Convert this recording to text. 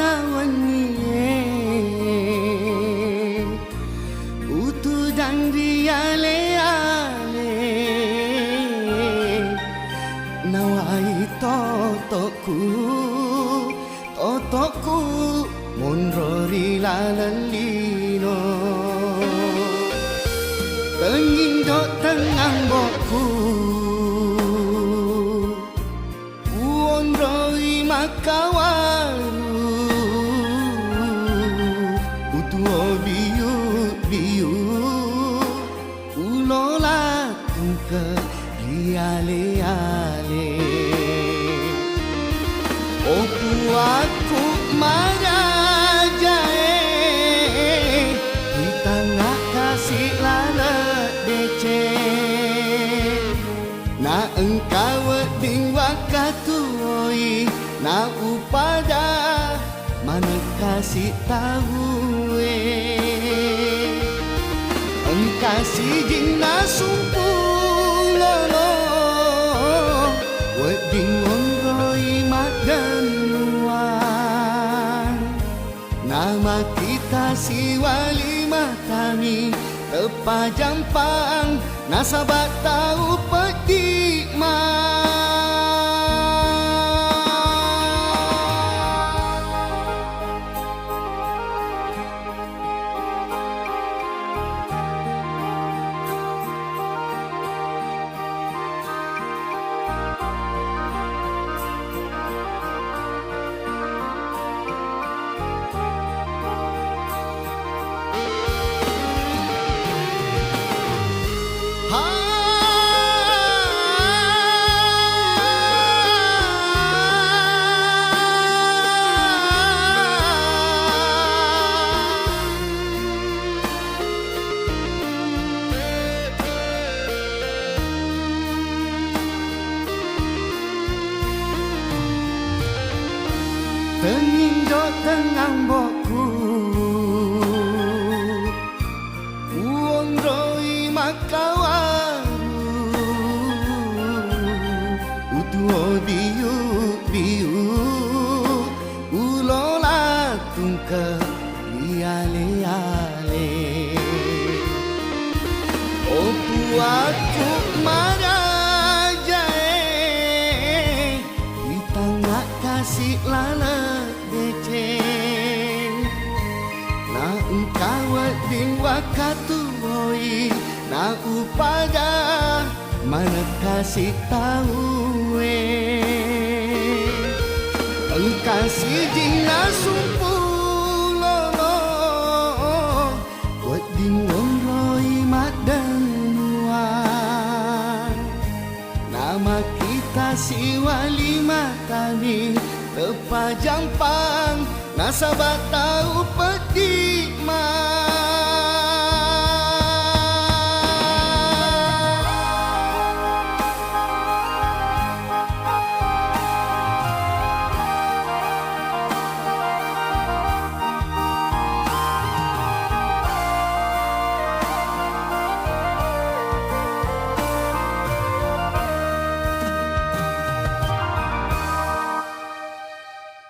kawan ni utu dan riale-ale nawai totokku monrori lalelino tenging dok tengah boku monroi makawaru utu biu ulola tungke riale-ale oku aku marajae kita nak kasih lala dece na engkau ding wakatui na upada mana kasih tahu engkasih jing na sumpulolo weding onroi madenuan nama kita si wali matami tepa jampang nasabat tahu pedikmat tenging dok tengah boku uang roi makawaru utu biu ulola tungke riale-ale oku aku marajae kita nak kasih lala na engkau ding wakatui na upada mana kasih tahu engkasih jing na sumpulolo weding onroi madenuan nama kita si wali matami tepa jampang nasabat tahu pedikmat